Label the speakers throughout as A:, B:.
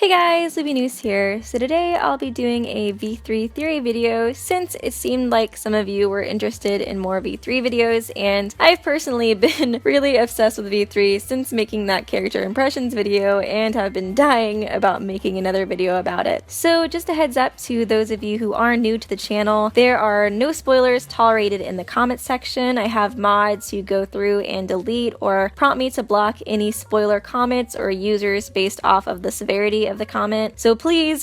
A: Hey guys, Libby News here. So today I'll be doing a V3 theory video since it seemed like some of you were interested in more V3 videos, and I've personally been really obsessed with V3 since making that character impressions video and have been dying about making another video about it. So just a heads up to those of you who are new to the channel, there are no spoilers tolerated in the comments section. I have mods who go through and delete or prompt me to block any spoiler comments or users based off of the severity of the comment. So please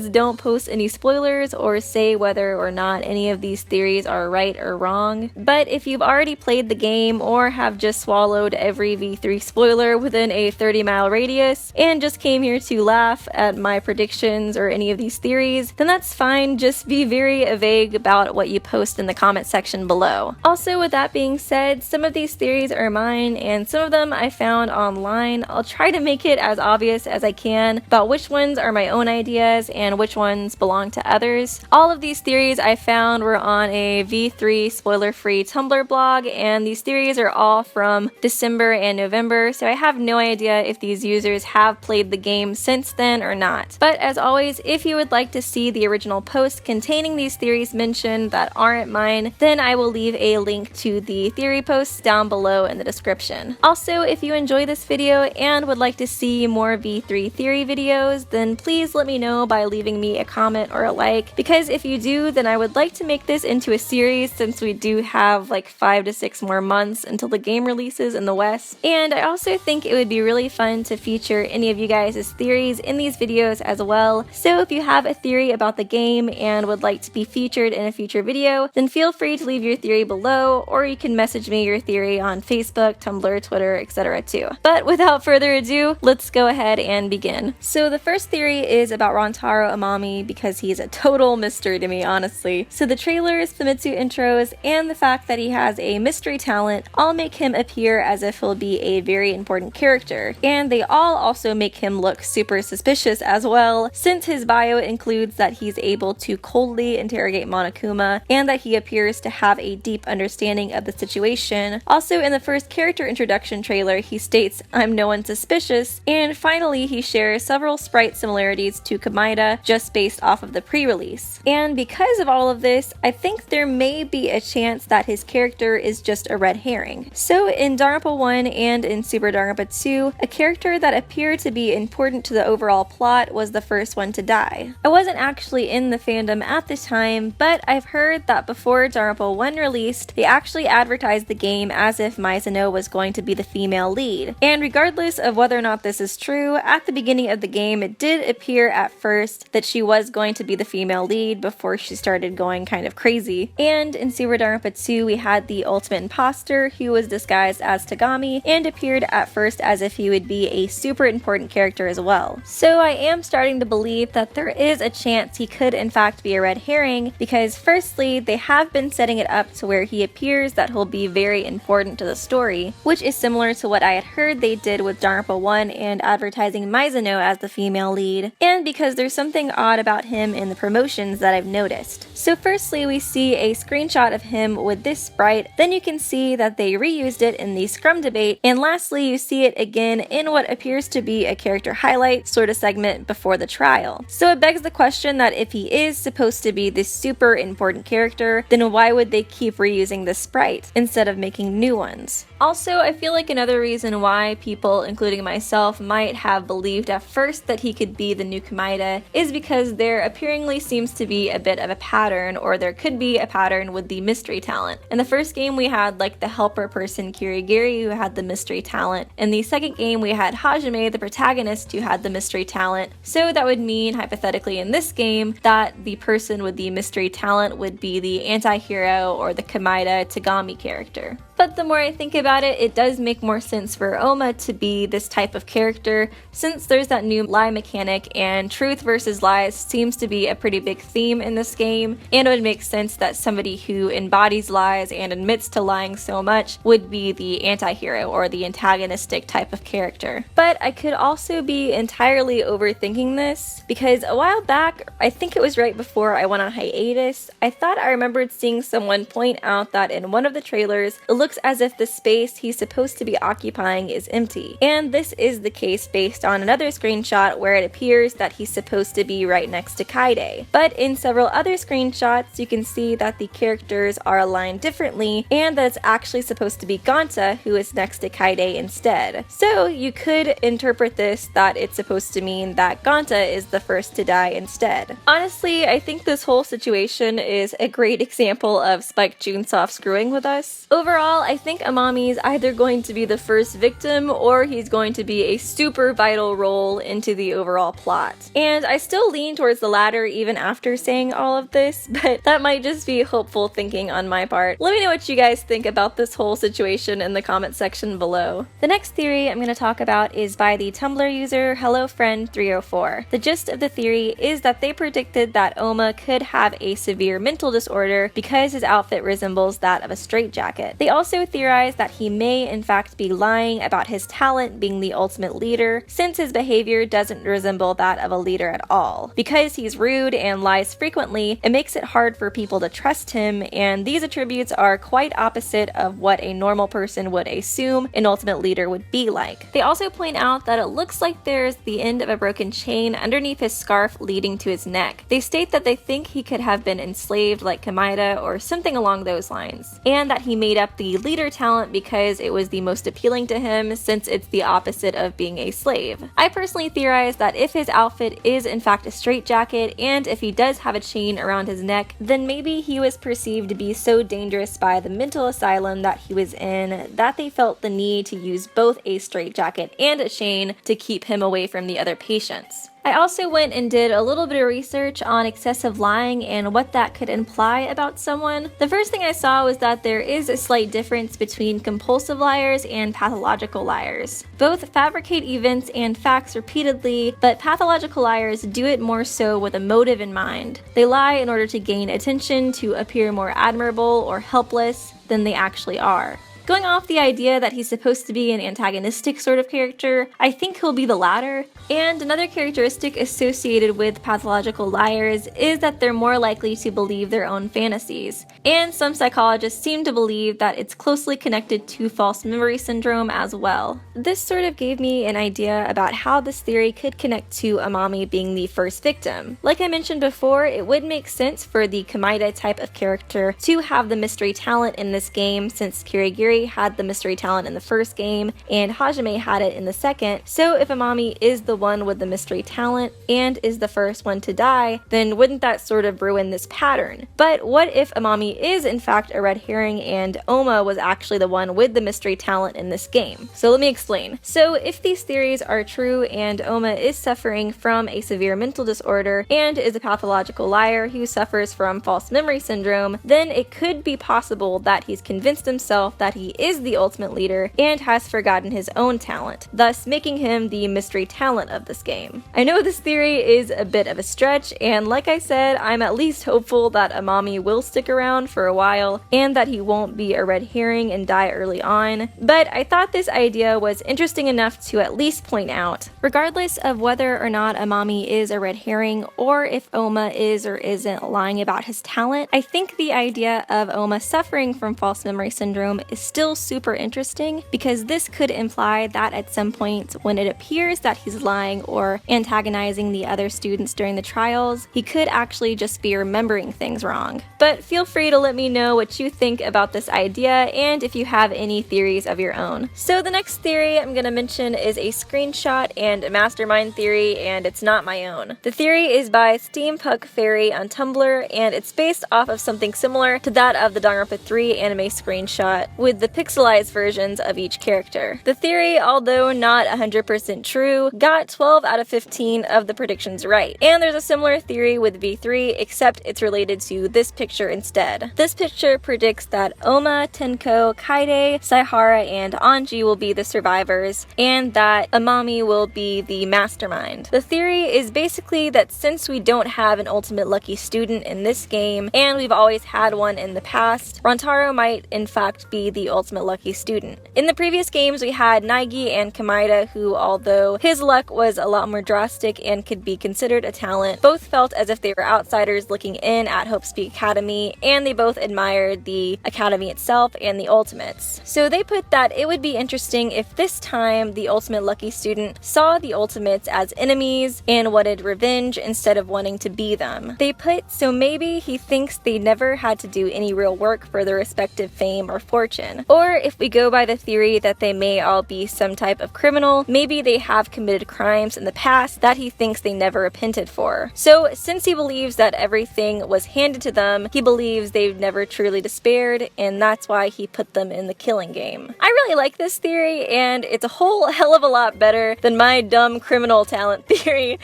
A: don't post any spoilers or say whether or not any of these theories are right or wrong. But if you've already played the game or have just swallowed every V3 spoiler within a 30-mile radius and just came here to laugh at my predictions or any of these theories, then that's fine. Just be very vague about what you post in the comment section below. Also, with that being said, some of these theories are mine and some of them I found online. I'll try to make it as obvious as I can about which ones are my own ideas and which ones belong to others. All of these theories I found were on a V3 spoiler-free Tumblr blog, and these theories are all from December and November, so I have no idea if these users have played the game since then or not. But as always, if you would like to see the original post containing these theories mentioned that aren't mine, then I will leave a link to the theory posts down below in the description. Also, if you enjoy this video and would like to see more V3 theory videos, then please let me know by leaving me a comment or a like, because if you do, then I would like to make this into a series since we do have like 5 to 6 more months until the game releases in the West. And I also think it would be really fun to feature any of you guys' theories in these videos as well. So if you have a theory about the game and would like to be featured in a future video, then feel free to leave your theory below, or you can message me your theory on Facebook, Tumblr, Twitter, etc. too. But without further ado, let's go ahead and begin. So the first theory is about Rontaro Amami because he's a total mystery to me, honestly. So the trailers, Famitsu intros, and the fact that he has a mystery talent all make him appear as if he'll be a very important character. And they all also make him look super suspicious as well, since his bio includes that he's able to coldly interrogate Monokuma and that he appears to have a deep understanding of the situation. Also, in the first character introduction trailer, he states, "I'm no one suspicious," and finally he shares several sprite similarities to Komaeda just based off of the pre-release. And because of all of this, I think there may be a chance that his character is just a red herring. So in Danganronpa 1 and in Super Danganronpa 2, a character that appeared to be important to the overall plot was the first one to die. I wasn't actually in the fandom at the time, but I've heard that before Danganronpa 1 released, they actually advertised the game as if Mizuno was going to be the female lead. And regardless of whether or not this is true, at the beginning of the game it did appear at first that she was going to be the female lead before she started going kind of crazy. And in Super Danganronpa 2 we had the ultimate imposter who was disguised as Tagami and appeared at first as if he would be a super important character as well. So I am starting to believe that there is a chance he could in fact be a red herring, because firstly they have been setting it up to where he appears that he'll be very important to the story, which is similar to what I had heard they did with Danganronpa 1 and advertising Mizuno as the female lead, and because there's something odd about him in the promotions that I've noticed. So firstly we see a screenshot of him with this sprite, then you can see that they reused it in the Scrum debate, and lastly you see it again in what appears to be a character highlight sort of segment before the trial. So it begs the question that if he is supposed to be this super important character, then why would they keep reusing this sprite instead of making new ones? Also, I feel like another reason why people, including myself, might have believed at first that he could be the new Komaeda is because there appearingly seems to be a bit of a pattern, or there could be a pattern with the mystery talent. In the first game we had like the helper person Kirigiri who had the mystery talent. In the second game we had Hajime, the protagonist, who had the mystery talent. So that would mean, hypothetically in this game, that the person with the mystery talent would be the anti-hero or the Komaeda Tagami character. But the more I think about it, it does make more sense for Ouma to be this type of character, since there's that new lie mechanic and truth versus lies seems to be a pretty big theme in this game, and it would make sense that somebody who embodies lies and admits to lying so much would be the anti-hero or the antagonistic type of character. But I could also be entirely overthinking this, because a while back, I think it was right before I went on hiatus, I thought I remembered seeing someone point out that in one of the trailers, it looked looks as if the space he's supposed to be occupying is empty. And this is the case based on another screenshot where it appears that he's supposed to be right next to Kaede. But in several other screenshots, you can see that the characters are aligned differently and that it's actually supposed to be Ganta who is next to Kaede instead. So you could interpret this that it's supposed to mean that Ganta is the first to die instead. Honestly, I think this whole situation is a great example of Spike Chunsoft screwing with us. Overall, I think Amami is either going to be the first victim or he's going to be a super vital role into the overall plot. And I still lean towards the latter even after saying all of this, but that might just be hopeful thinking on my part. Let me know what you guys think about this whole situation in the comment section below. The next theory I'm going to talk about is by the Tumblr user HelloFriend304. The gist of the theory is that they predicted that Ouma could have a severe mental disorder because his outfit resembles that of a straitjacket. They also theorized that he may in fact be lying about his talent being the ultimate leader, since his behavior doesn't resemble that of a leader at all. Because he's rude and lies frequently, it makes it hard for people to trust him, and these attributes are quite opposite of what a normal person would assume an ultimate leader would be like. They also point out that it looks like there's the end of a broken chain underneath his scarf leading to his neck. They state that they think he could have been enslaved like Komaeda or something along those lines, and that he made up the leader talent because it was the most appealing to him since it's the opposite of being a slave. I personally theorize that if his outfit is in fact a straitjacket and if he does have a chain around his neck, then maybe he was perceived to be so dangerous by the mental asylum that he was in that they felt the need to use both a straitjacket and a chain to keep him away from the other patients. I also went and did a little bit of research on excessive lying and what that could imply about someone. The first thing I saw was that there is a slight difference between compulsive liars and pathological liars. Both fabricate events and facts repeatedly, but pathological liars do it more so with a motive in mind. They lie in order to gain attention, to appear more admirable or helpless than they actually are. Going off the idea that he's supposed to be an antagonistic sort of character, I think he'll be the latter. And another characteristic associated with pathological liars is that they're more likely to believe their own fantasies. And some psychologists seem to believe that it's closely connected to false memory syndrome as well. This sort of gave me an idea about how this theory could connect to Amami being the first victim. Like I mentioned before, it would make sense for the Komaeda type of character to have the mystery talent in this game, since Kirigiri had the mystery talent in the first game and Hajime had it in the second. So if Amami is the one with the mystery talent and is the first one to die, then wouldn't that sort of ruin this pattern? But what if Amami is in fact a red herring and Ouma was actually the one with the mystery talent in this game? So let me explain. So if these theories are true and Ouma is suffering from a severe mental disorder and is a pathological liar who suffers from false memory syndrome, then it could be possible that he's convinced himself that he is the ultimate leader and has forgotten his own talent, thus making him the mystery talent of this game. I know this theory is a bit of a stretch, and like I said, I'm at least hopeful that Amami will stick around for a while and that he won't be a red herring and die early on, but I thought this idea was interesting enough to at least point out. Regardless of whether or not Amami is a red herring or if Ouma is or isn't lying about his talent, I think the idea of Ouma suffering from false memory syndrome is still super interesting, because this could imply that at some point when it appears that he's lying or antagonizing the other students during the trials, he could actually just be remembering things wrong. But feel free to let me know what you think about this idea and if you have any theories of your own. So the next theory I'm going to mention is a screenshot and a Mastermind Theory, and it's not my own. The theory is by Steampunk Fairy on Tumblr, and it's based off of something similar to that of the Danganronpa 3 anime screenshot, with the pixelized versions of each character. The theory, although not 100% true, got 12 out of 15 of the predictions right. And there's a similar theory with V3, except it's related to this picture instead. This picture predicts that Ouma, Tenko, Kaede, Saihara, and Anji will be the survivors, and that Amami will be the mastermind. The theory is basically that since we don't have an ultimate lucky student in this game, and we've always had one in the past, Rontaro might in fact be the the ultimate lucky student. In the previous games, we had Naegi and Komaeda, who, although his luck was a lot more drastic and could be considered a talent, both felt as if they were outsiders looking in at Hope's Peak Academy, and they both admired the academy itself and the ultimates. So they put that it would be interesting if this time the ultimate lucky student saw the ultimates as enemies and wanted revenge instead of wanting to be them. They put, so maybe he thinks they never had to do any real work for their respective fame or fortune. Or if we go by the theory that they may all be some type of criminal, maybe they have committed crimes in the past that he thinks they never repented for. So since he believes that everything was handed to them, he believes they've never truly despaired, and that's why he put them in the killing game. I really like this theory, and it's a whole hell of a lot better than my dumb criminal talent theory.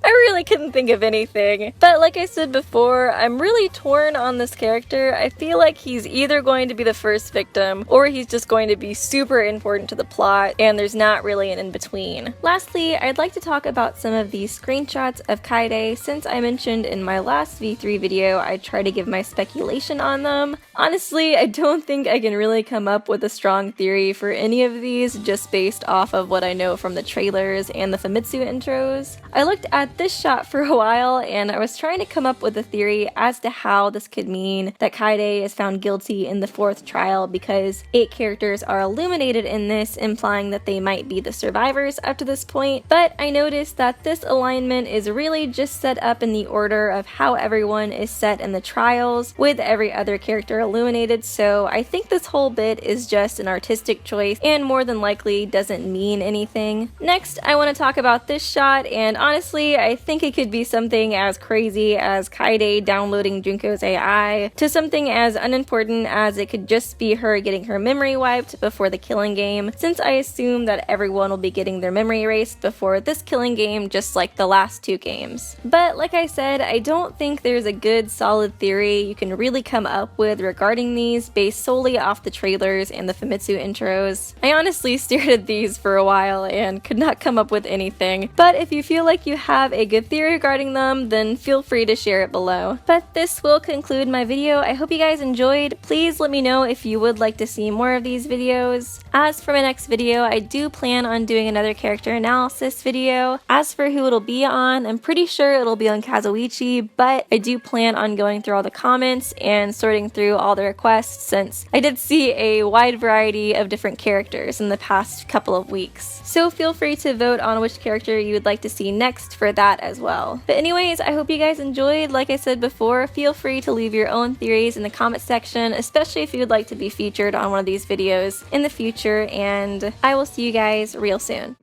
A: I really couldn't think of anything. But like I said before, I'm really torn on this character. I feel like he's either going to be the first victim, or he's just going to be super important to the plot, and there's not really an in-between. Lastly, I'd like to talk about some of these screenshots of Kaede. Since I mentioned in my last V3 video, I try to give my speculation on them. Honestly, I don't think I can really come up with a strong theory for any of these just based off of what I know from the trailers and the Famitsu intros. I looked at this shot for a while and I was trying to come up with a theory as to how this could mean that Kaede is found guilty in the 4th trial, because 8 characters are illuminated in this, implying that they might be the survivors up to this point. But I noticed that this alignment is really just set up in the order of how everyone is set in the trials, with every other character illuminated, so I think this whole bit is just an artistic choice and more than likely doesn't mean anything. Next, I want to talk about this shot, and honestly, I think it could be something as crazy as Kaede downloading Junko's AI, to something as unimportant as it could just be her getting her memory wiped before the killing game, since I assume that everyone will be getting their memory erased before this killing game, just like the last 2 games. But like I said, I don't think there's a good solid theory you can really come up with regarding these based solely off the trailers and the Famitsu intros. I honestly stared at these for a while and could not come up with anything, but if you feel like you have a good theory regarding them, then feel free to share it below. But this will conclude my video. I hope you guys enjoyed. Please let me know if you would like to see more of these videos. As for my next video, I do plan on doing another character analysis video. As for who it'll be on, I'm pretty sure it'll be on Kazuichi, but I do plan on going through all the comments and sorting through all the requests, since I did see a wide variety of different characters in the past couple of weeks. So feel free to vote on which character you would like to see next for that as well. But anyways, I hope you guys enjoyed. Like I said before, feel free to leave your own theories in the comment section, especially if you would like to be featured on one of these videos in the future, and I will see you guys real soon.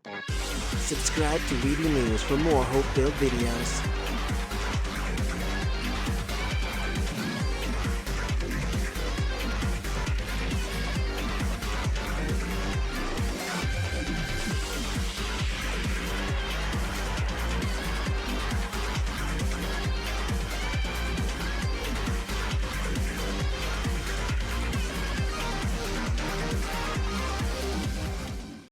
B: Subscribe to Weedy News for more hope-filled videos.